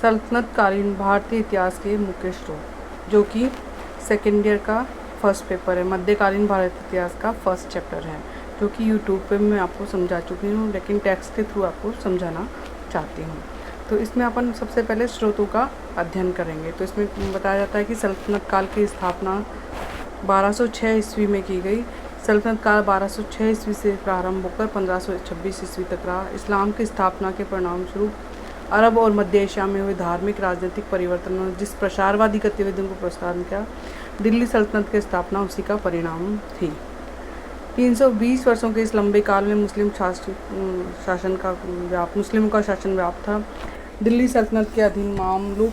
सल्तनतकालीन भारतीय इतिहास के मुख्य स्रोत, जो कि सेकेंड ईयर का फर्स्ट पेपर है। मध्यकालीन भारतीय इतिहास का फर्स्ट चैप्टर है, जो कि यूट्यूब पे मैं आपको समझा चुकी हूँ, लेकिन टेक्स्ट के थ्रू आपको समझाना चाहती हूँ। तो इसमें अपन सबसे पहले स्रोतों का अध्ययन करेंगे। तो इसमें बताया जाता है कि सल्तनत काल की स्थापना 1206 ईस्वी में की गई। सल्तनत काल 1206 ईस्वी से प्रारंभ होकर 1526 ईस्वी तक रहा। इस्लाम की स्थापना के परिणाम स्वरूप अरब और मध्य एशिया में हुए धार्मिक राजनीतिक परिवर्तनों जिस प्रसारवादी गतिविधियों को प्रोत्साहन किया, दिल्ली सल्तनत की स्थापना उसी का परिणाम थी। 320 वर्षों के इस लंबे काल में मुस्लिमों का शासन व्याप्त था। दिल्ली सल्तनत के अधीन मामलुक,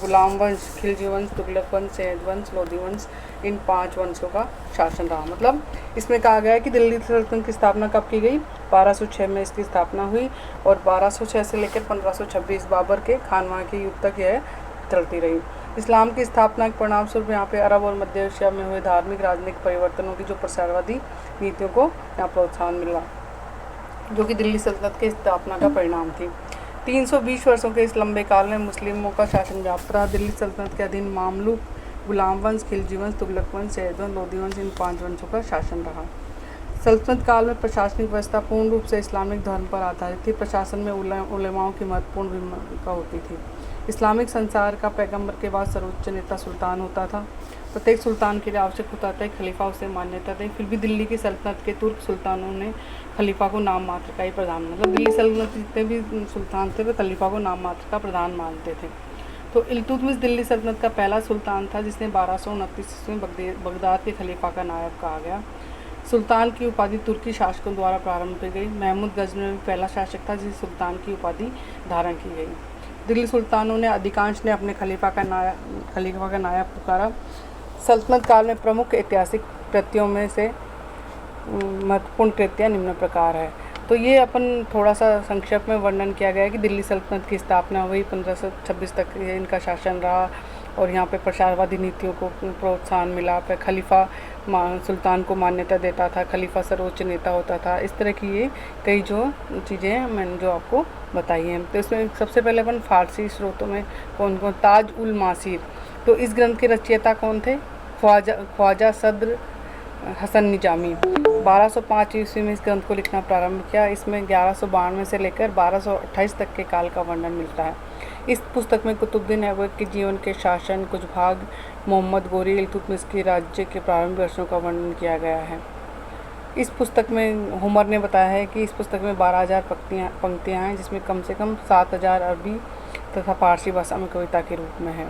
गुलाम वंश, खिलजी वंश, तुगलक वंश, सैयद वंश, लोधी वंश, इन 5 वंशों का शासन रहा। मतलब इसमें कहा गया है कि दिल्ली सल्तनत की स्थापना कब की गई? 1206 में इसकी स्थापना हुई और 1206 से लेकर 1526 बाबर के खानवा के युग तक यह चलती रही। इस्लाम की स्थापना के परिणाम स्वरूप यहाँ पे अरब और मध्य एशिया में हुए धार्मिक राजनीतिक परिवर्तनों की जो प्रसारवादी नीतियों को यहाँ प्रोत्साहन मिला, जो कि दिल्ली सल्तनत की स्थापना का परिणाम थी। 320 वर्षों के इस लंबे काल में मुस्लिमों का शासन व्याप्त रहा। दिल्ली सल्तनत के अधीन मामलुक, गुलाम वंश, खिलजी वंश, तुगलक वंश, सैयद वंश, लोधी वंश, इन 5 वंशों का शासन रहा। सल्तनत काल में प्रशासनिक व्यवस्था पूर्ण रूप से इस्लामिक धर्म पर आधारित थी। प्रशासन में उलेमाओं की महत्वपूर्ण भूमिका होती थी। इस्लामिक संसार का पैगंबर के बाद सर्वोच्च नेता सुल्तान होता था। प्रत्येक सुल्तान के लिए आवश्यक होता था खलीफा उसे मान्यता दे। फिर भी दिल्ली की सल्तनत के तुर्क सुल्तानों ने खलीफा को नाम मात्र का ही प्रधान, मतलब दिल्ली सल्तनत जितने भी सुल्तान थे वे खलीफा को नाम मात्र का प्रधान मानते थे। तो इल्तुतमिश दिल्ली सल्तनत का पहला सुल्तान था, जिसने 1229 ईस्वी में बगदाद के खलीफा का नायब कहा गया। सुल्तान की उपाधि तुर्की शासकों द्वारा प्रारंभ की गई। महमूद गजनवी पहला शासक था जिसे सुल्तान की उपाधि धारण की गई। दिल्ली सुल्तानों ने अधिकांश ने अपने खलीफा का नायब पुकारा। सल्तनत काल में प्रमुख ऐतिहासिक कृतियों में से महत्वपूर्ण कृतियाँ निम्न प्रकार है। तो ये अपन थोड़ा सा संक्षेप में वर्णन किया गया है कि दिल्ली सल्तनत की स्थापना हुई, 1526 तक इनका शासन रहा और यहाँ पे प्रसारवादी नीतियों को प्रोत्साहन मिला। पे खलीफा सुल्तान को मान्यता देता था, खलीफा सर्वोच्च नेता होता था। इस तरह की ये कई जो चीज़ें मैंने जो आपको बताई हैं। तो इसमें सबसे पहले अपन फारसी स्रोतों में कौन कौन, ताज उल मासीर, तो इस ग्रंथ के रचयिता कौन थे? ख्वाजा सद्र हसन निजामी। 1205 ईस्वी में इस ग्रंथ को लिखना प्रारंभ किया। इसमें 1192 से लेकर 1228 तक के काल का वर्णन मिलता है। इस पुस्तक में कुतुबुद्दीन ऐबक के जीवन के शासन, कुछ भाग, मोहम्मद गोरी इल्तुतमिश के राज्य के प्रारंभिक वर्षों का वर्णन किया गया है। इस पुस्तक में हुमर ने बताया है कि इस पुस्तक में 12,000 पंक्तियाँ हैं, जिसमें कम से कम 7,000 अरबी तथा फारसी भाषा में कविता के रूप में है।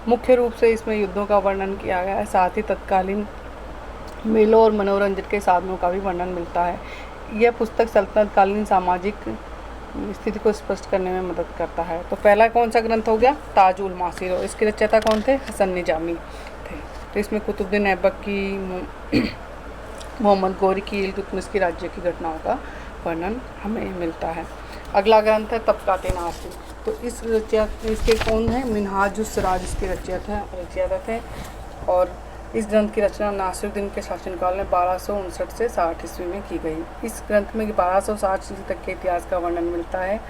मुख्य रूप से इसमें युद्धों का वर्णन किया गया है, साथ ही तत्कालीन मेलों और मनोरंजन के साधनों का भी वर्णन मिलता है। यह पुस्तक सल्तनतकालीन सामाजिक स्थिति को स्पष्ट करने में मदद करता है। तो पहला कौन सा ग्रंथ हो गया? ताज उल मासीर। और इसके रचयिता कौन थे? हसन निजामी थे। तो इसमें कुतुबुद्दीन ऐबक की, मोहम्मद गोरी की, इल्तुतमिश की राज्य की घटनाओं का वर्णन हमें मिलता है। अगला ग्रंथ है तबकात-ए-नासिर। तो इसके कौन है? मिनहाजुस सिराज इसके रचयिता थे। और इस ग्रंथ की रचना नासिरुद्दीन के शासनकाल में 1259 से 60 ईस्वी में की गई। इस ग्रंथ में 1260 ईस्वी तक के इतिहास का वर्णन मिलता है।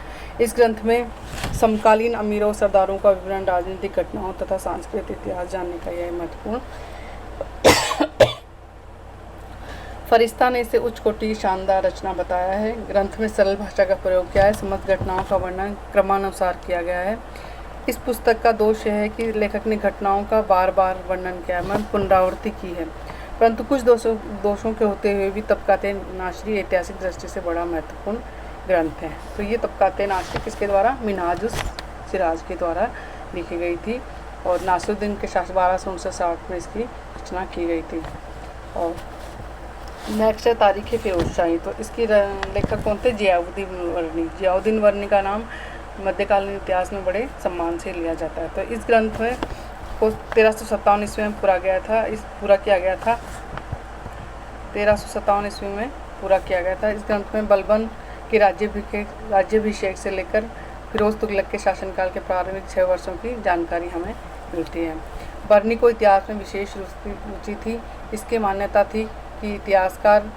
इस ग्रंथ में समकालीन अमीरों सरदारों का विवरण, राजनीतिक घटनाओं तथा सांस्कृतिक इतिहास जानने का यह महत्वपूर्ण फरिश्ता ने इसे उच्च कोटि की शानदार रचना बताया है। ग्रंथ में सरल भाषा का प्रयोग किया है। समस्त घटनाओं का वर्णन क्रमानुसार किया गया है। इस पुस्तक का दोष यह है कि लेखक ने घटनाओं का बार बार वर्णन किया है, पुनरावृत्ति की है, परंतु कुछ दोषों के होते हुए भी तबकात-ए-नासिर ऐतिहासिक दृष्टि से बड़ा महत्वपूर्ण ग्रंथ है। तो ये तबकात-ए-नासिर किसके द्वारा? मिनहाजुस सिराज के द्वारा लिखी गई थी और नासिरुद्दीन के शासन 1259 में इसकी रचना की गई थी। और नेक्स्ट है तारीख़ फ़िरोज़शाही। तो इसकी लेखक कौन थे? ज़ियाउद्दीन वर्नी। ज़ियाउद्दीन वर्नी का नाम मध्यकालीन इतिहास में बड़े सम्मान से लिया जाता है। तो इस ग्रंथ में को 1357 ईस्वी में पूरा किया गया था। 1357 ईस्वी में पूरा किया गया था। इस ग्रंथ में बलबन के राज्याभिषेक से लेकर फिरोज़ तुगलक के शासनकाल के प्रारंभिक 6 वर्षों की जानकारी हमें मिलती है। बर्नी को इतिहास में विशेष रुचि थी। इसकी मान्यता थी कि इतिहासकार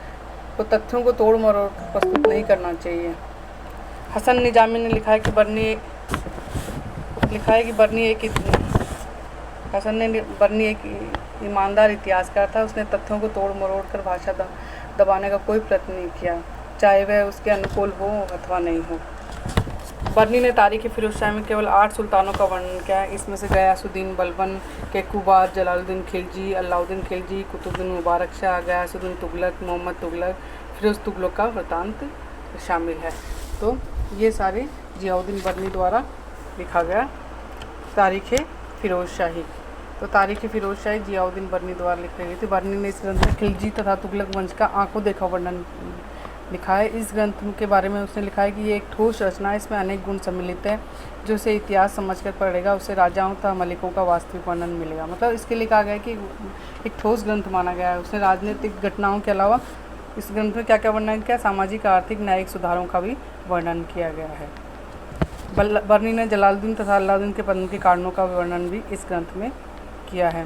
को तथ्यों को तोड़ मरोड़ प्रस्तुत नहीं करना चाहिए। हसन निजामी ने लिखा है कि बर्नी लिखा है कि बर्नी एक ईमानदार इतिहासकार था। उसने तथ्यों को तोड़ मरोड़ कर भाषा दबाने का कोई प्रयत्न नहीं किया, चाहे वह उसके अनुकूल हो अथवा नहीं हो। बर्नी ने तारीख़ फ़िरोज़ शाह में केवल 8 सुल्तानों का वर्णन किया है। इसमें से गयासुद्दीन बलबन, कैकूबाद, जलालुद्दीन खिलजी, अलाउद्दीन खिलजी, कुतुबुद्दीन मुबारक शाह, गयासुद्दीन तुगलक, मोहम्मद तुगलक, फ़िरोज़ तुगलक का वृत्तांत शामिल है। तो ये सारे ज़ियाउद्दीन बर्नी द्वारा लिखा गया तारीख़ फ़िरोज़ शाही। तो तारीख़ फ़िरोज़ शाही ज़ियाउद्दीन बर्नी द्वारा लिखी गई थी। बर्नी ने इस ग्रंथ में खिलजी तथा तुगलक वंश का आंखों देखा वर्णन लिखा है। इस ग्रंथ के बारे में उसने लिखा है कि ये एक ठोस रचना है, इसमें अनेक गुण सम्मिलित है। जो उसे इतिहास समझकर पढ़ेगा उसे राजाओं तथा मलिकों का वास्तविक वर्णन मिलेगा। मतलब इसके लिए कहा गया है कि एक ठोस ग्रंथ माना गया है। उसने राजनीतिक घटनाओं के अलावा इस ग्रंथ में क्या क्या वर्णन किया, सामाजिक आर्थिक न्यायिक सुधारों का भी वर्णन किया गया है। बर्नी ने जलालुद्दीन तथा अलाउद्दीन के पतन के कारणों का वर्णन भी इस ग्रंथ में किया है।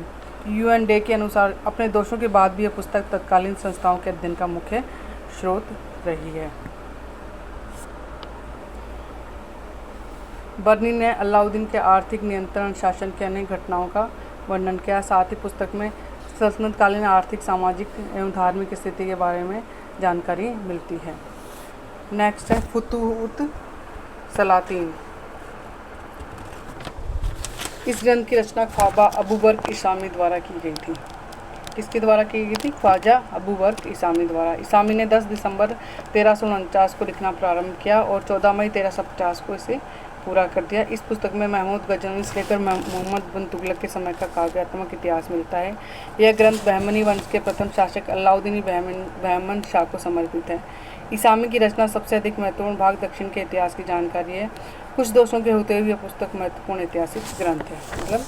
UN डे के अनुसार अपने दोषों के बाद भी यह पुस्तक तत्कालीन संस्थाओं के अध्ययन का मुख्य स्रोत रही है। बर्नी ने अलाउद्दीन के आर्थिक नियंत्रण शासन के अनेक घटनाओं का वर्णन किया। साथ ही पुस्तक में सल्तनतकालीन आर्थिक, सामाजिक एवं धार्मिक स्थिति के बारे में जानकारी मिलती है। नेक्स्ट है फुतूहुत सलातीन। इस ग्रंथ की रचना ख्वाजा अबू बकर इसामी द्वारा की गई थी। किसके द्वारा की गई थी? ख्वाजा अबू बकर इसामी द्वारा। इसामी ने 10 दिसंबर 1349 को लिखना प्रारंभ किया और 14 मई 1350 को इसे पूरा कर दिया। इस पुस्तक में महमूद गजनवी से लेकर मोहम्मद बिन तुगलक के समय का काव्यात्मक इतिहास मिलता है। यह ग्रंथ बहमनी वंश के प्रथम शासक अलाउद्दीन बहमन शाह को समर्पित है। इसामी की रचना सबसे अधिक महत्वपूर्ण भाग दक्षिण के इतिहास की जानकारी है। कुछ दोषों के होते हुए यह पुस्तक महत्वपूर्ण ऐतिहासिक ग्रंथ है। मतलब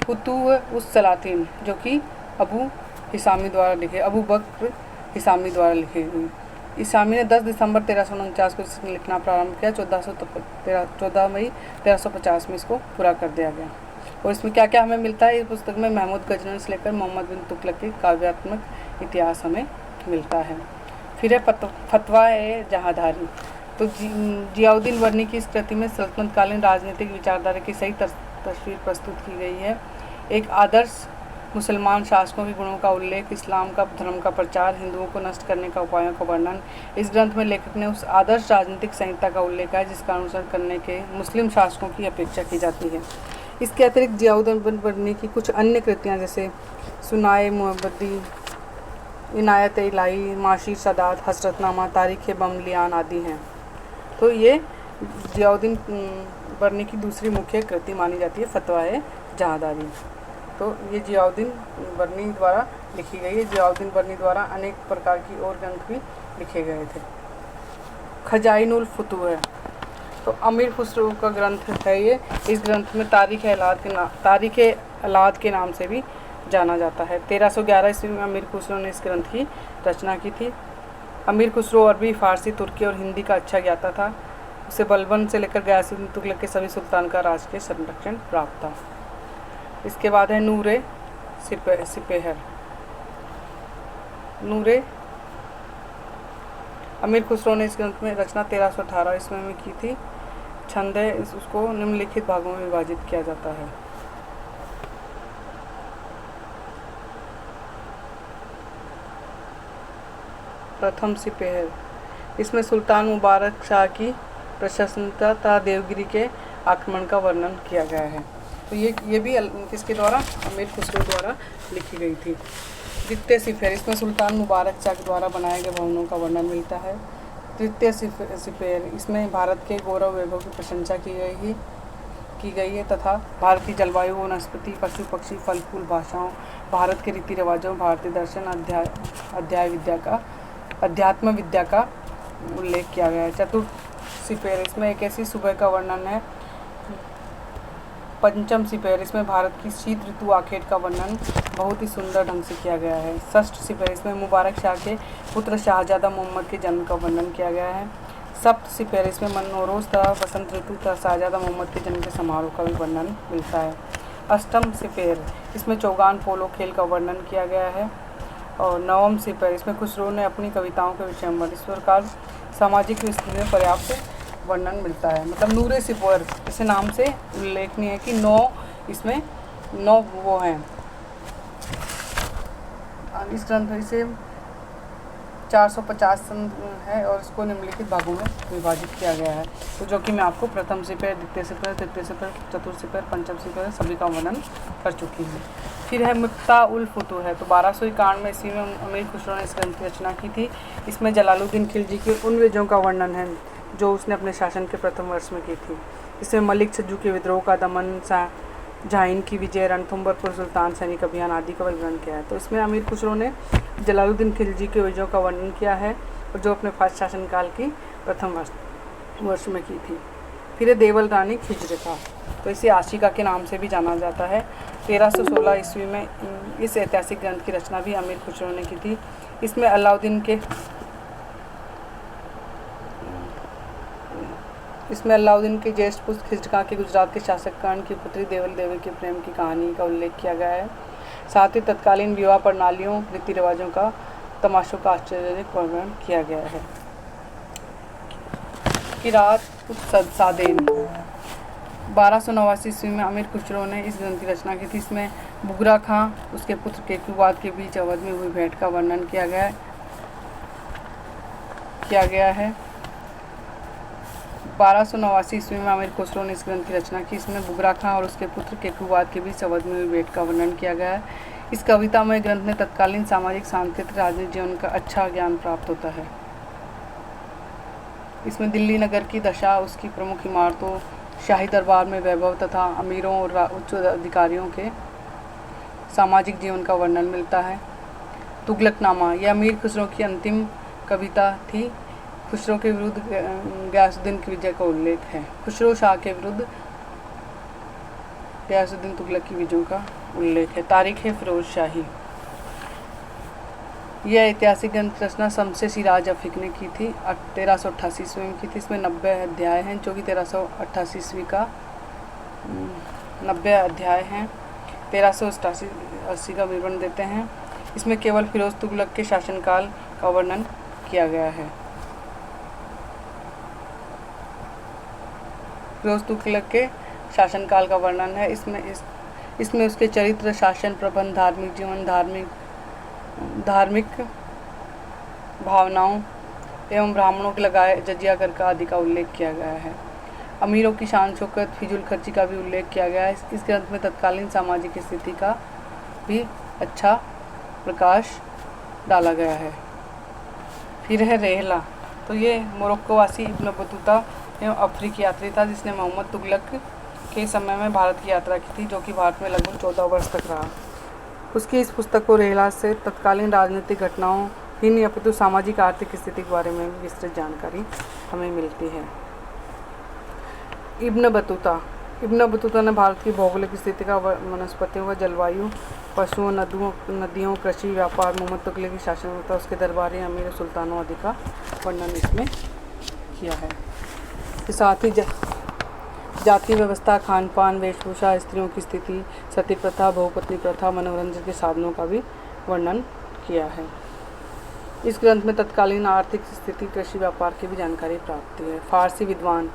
फुतूहुत सलातीन जो कि अबू बकर इसामी द्वारा लिखी गई। इसामी ने 10 दिसंबर 1349 को इसे लिखना प्रारंभ किया। 14 मई 1350 में इसको पूरा कर दिया गया। और इसमें क्या क्या हमें मिलता है? इस पुस्तक में महमूद गजनवी से लेकर मोहम्मद बिन तुगलक के काव्यात्मक इतिहास हमें मिलता है। फिर है फतवा-ए जहांदारी। तो ज़ियाउद्दीन बर्नी की इस कृति में सल्तनतकालीन राजनीतिक विचारधारा की सही तस्वीर प्रस्तुत की गई है। एक आदर्श मुसलमान शासकों के गुणों का उल्लेख, इस्लाम का धर्म का प्रचार, हिंदुओं को नष्ट करने का उपायों का वर्णन। इस ग्रंथ में लेखक ने उस आदर्श राजनीतिक संहिता का उल्लेख है जिसका अनुसरण करने के मुस्लिम शासकों की अपेक्षा की जाती है। इसके अतिरिक्त ज़ियाउद्दीन बर्नी की कुछ अन्य कृतियाँ जैसे सुनाए मुहब्बती, इनायत इलाही, माशीर सदात, हसरतनामा, तारीख़ बमलियान आदि हैं। तो ये ज़ियाउद्दीन बर्नी की दूसरी मुख्य कृति मानी जाती है, फतवा-ए जहांदारी। तो ये ज़ियाउद्दीन बर्नी द्वारा लिखी गई है। ज़ियाउद्दीन बर्नी द्वारा अनेक प्रकार की और ग्रंथ भी लिखे गए थे। खजाइनुल फुतूह, तो अमीर खुसरो का ग्रंथ है ये। इस ग्रंथ में तारीख़ अलाद के नाम से भी जाना जाता है। 1311 ईस्वी में अमीर खुसरो ने इस ग्रंथ की रचना की थी। अमीर खुसरो अरबी, फ़ारसी, तुर्की और हिंदी का अच्छा ज्ञाता था। उसे बलबन से लेकर गयासुद्दीन तुगलक के सभी सुल्तान का राजकीय संरक्षण प्राप्त था। इसके बाद है नूरे सिपेहर। अमीर खुसरो ने इस ग्रंथ में रचना 1318 ईस्वी में की थी। छंद है, उसको निम्नलिखित भागों में विभाजित किया जाता है। प्रथम सिपेहर, इसमें सुल्तान मुबारक शाह की प्रशंसनीयता तथा देवगिरी के आक्रमण का वर्णन किया गया है। तो ये भी किसके द्वारा? अमीर खुसरो द्वारा लिखी गई थी। द्वितीय सिपेहर, इसमें सुल्तान मुबारक शाह के द्वारा बनाए गए भवनों का वर्णन मिलता है। तृतीय सिपेहर, इसमें भारत के गौरव वैभव की प्रशंसा की गई है तथा भारत की जलवायु, वनस्पति, पशु पक्षी, फल फूल, भाषाओं, भारत के रीति रिवाजों, भारतीय दर्शन, अध्यात्म विद्या का उल्लेख किया गया है। चतुर्थ सिपेहर, इसमें एक ऐसी सुबह का वर्णन है। पंचम सिपेहर, इसमें भारत की शीत ऋतु आखेट का वर्णन बहुत ही सुंदर ढंग से किया गया है। षष्ठ सिपेहर, इसमें मुबारक शाह के पुत्र शाहजादा मोहम्मद के जन्म का वर्णन किया गया है। सप्त सिपेहर, इसमें मनोरोज तथा बसंत ऋतु तथा शाहजादा मोहम्मद के जन्म के समारोह का भी वर्णन मिलता है। अष्टम सिपेहर, इसमें चौगान पोलो खेल का वर्णन किया गया है। और नवम सिपेहर, इसमें खुसरो ने अपनी कविताओं के विषय में इस प्रकार सामाजिक स्थिति में पर्याप्त वर्णन मिलता है। मतलब नूरे सिपोर इसे नाम से उल्लेखनीय है कि 9 इसमें 9 वो हैं। इस ग्रंथ इसे 450 है और इसको निम्नलिखित भागों में विभाजित किया गया है। तो जो कि मैं आपको प्रथम सिपर, द्वितीय सिपर, तृतीय सिपर, चतुर्थ सिपर, पंचम सिपर सभी का वर्णन कर चुकी हूँ। फिर है मिफ्ता उल फुतूह है। तो 1291 ईस्वी में अमीर खुसरो ने इस ग्रंथ की रचना की थी। इसमें जलालुद्दीन खिलजी के उन विजयों का वर्णन है जो उसने अपने शासन के प्रथम वर्ष में की थी। इसमें मलिक सज्जू के विद्रोह का दमन, जहाइन की विजय, रणथंभौर पर सुल्तान सैनिक अभियान आदि का वर्णन किया है। तो इसमें अमीर खुसरो ने जलालुद्दीन खिलजी के विजयों का वर्णन किया है और जो अपने फास्ट शासनकाल की प्रथम वर्ष में की थी। फिर है देवल रानी खिज्र का। तो इसे आशिका के नाम से भी जाना जाता है। 1316 ईस्वी में इस ऐतिहासिक ग्रंथ की रचना भी अमीर खुसरो ने की थी। इसमें अलाउद्दीन के ज्येष्ठ पुत्र खिज्र के गुजरात के शासक कर्ण की पुत्री देवल देवी के प्रेम की कहानी का उल्लेख किया गया है। साथ ही तत्कालीन विवाह प्रणालियों, रीति रिवाजों का, तमाशों का आश्चर्यजनक वर्णन किया गया है। किरात सादेन 1289 ईस्वी में अमीर खुसरो ने इस ग्रंथ की रचना की थी। इसमें बुगरा खां उसके पुत्र केकुबाद के बीच अवध में हुई भेंट का वर्णन किया गया है। 1289 ईस्वी में अमीर खुसरो ने इस ग्रंथ की रचना की। इसमें बुगरा खां और उसके पुत्र केकुबाद के बीच अवध में हुई भेंट का वर्णन किया गया है। इस कवितामय ग्रंथ में तत्कालीन सामाजिक, सांस्कृतिक, राजनीतिक जीवन का अच्छा ज्ञान प्राप्त होता है। इसमें दिल्ली नगर की दशा, उसकी प्रमुख इमारतों, शाही दरबार में वैभव तथा अमीरों और उच्च अधिकारियों के सामाजिक जीवन का वर्णन मिलता है। तुगलकनामा यह अमीर खुसरो की अंतिम कविता थी। खुसरो के विरुद्ध गयासुद्दीन की विजय का उल्लेख है। खुसरो शाह के विरुद्ध गयासुद्दीन तुगलक की विजयों का उल्लेख है। तारीख फिरोज शाही यह ऐतिहासिक ग्रंथ रचना शमसे सिराज अफीक ने की थी। 1388 ईस्वी में की थी। इसमें 90 अध्याय हैं जो कि 1388 ईस्वी का 90 अध्याय हैं। 1380 का विवरण देते हैं। इसमें केवल फिरोज तुगलक के शासनकाल का वर्णन किया गया है। फिरोज तुगलक के शासनकाल का वर्णन है। इसमें उसके चरित्र, शासन, प्रबंध, धार्मिक जीवन, धार्मिक भावनाओं एवं ब्राह्मणों के लगाए जजिया कर का आदि का उल्लेख किया गया है। अमीरों की शान शौकत, फिजूल खर्ची का भी उल्लेख किया गया है। इस ग्रंथ में तत्कालीन सामाजिक स्थिति का भी अच्छा प्रकाश डाला गया है। फिर है रेहला। तो ये मोरक्कोवासी इब्न बतूता एवं अफ्रीकी यात्री था जिसने मोहम्मद तुगलक के समय में भारत की यात्रा की थी, जो कि भारत में लगभग 14 वर्ष तक रहा। उसकी इस पुस्तक को रेहला से तत्कालीन राजनीतिक घटनाओं ही नहीं अपितु सामाजिक आर्थिक स्थिति के बारे में विस्तृत जानकारी हमें मिलती है। इब्न बतूता ने भारत की भौगोलिक स्थिति का, वनस्पतियों का, जलवायु, पशुओं, नदियों, कृषि, व्यापार, मोहम्मद तुगलक की शासन व्यवस्था, उसके दरबारी, अमीर, सुल्तानों आदि का वर्णन इसमें किया है। साथ ही जाति व्यवस्था, खान पान, वेशभूषा, स्त्रियों की स्थिति, सती प्रथा, बहुपत्नी प्रथा, मनोरंजन के साधनों का भी वर्णन किया है। इस ग्रंथ में तत्कालीन आर्थिक स्थिति, कृषि, व्यापार की भी जानकारी प्राप्त है। फारसी विद्वान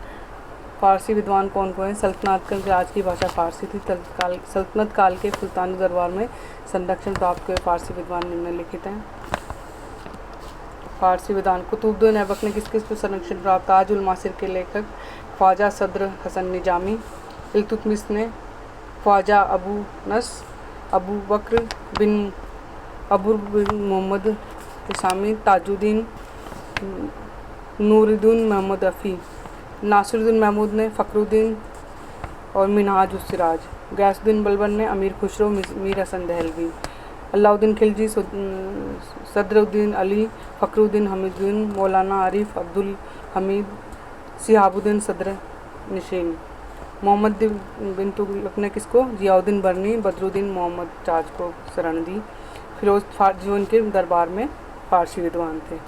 कौन कौन है? सल्तनत राज की भाषा फारसी थी। सल्तनत काल के सुल्तानी दरबार में संरक्षण प्राप्त हुए फारसी विद्वान निम्नलिखित हैं। फारसी विद्वान कुतुबुद्दीन ऐबक ने किस किस को संरक्षण प्राप्त? ताजुल मासिर के लेखक ख्वाजा सद्र हसन निजामी। इल्तुतमिश ने ख्वाजा अबू बकर बिन मोहम्मद इसामी। ताजुद्दीन नूरुद्दीन मोहम्मद रफ़ी। नासिरुद्दीन महमूद ने फ़खरुद्दीन और मिनहाज उस सिराज। गयासुद्दीन बलबन ने अमीर खुसरो, मीर हसन दहलवी। अलाउद्दीन खिलजी, सदरुद्दीन अली, फ़खरुद्दीन हमीदुद्दीन, मौलाना आरिफ अब्दुल हमीद, शिहाबुद्दीन सदर निशीन। मोहम्मद बिन तुगलक ने किसको? जियाउद्दीन बरनी, बदरुद्दीन मोहम्मद ताज को शरण दी। फिरोज जो उनके दरबार में फारसी विद्वान थे।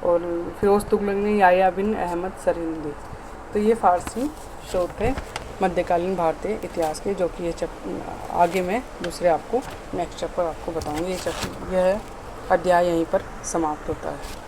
और फिरोज तुगलक ने याया बिन अहमद सरहिंदी। तो ये फारसी स्रोत थे मध्यकालीन भारतीय इतिहास के, जो कि ये आगे मैं दूसरे आपको नेक्स्ट चैप्टर आपको बताऊंगी। यह अध्याय यहीं पर समाप्त होता है।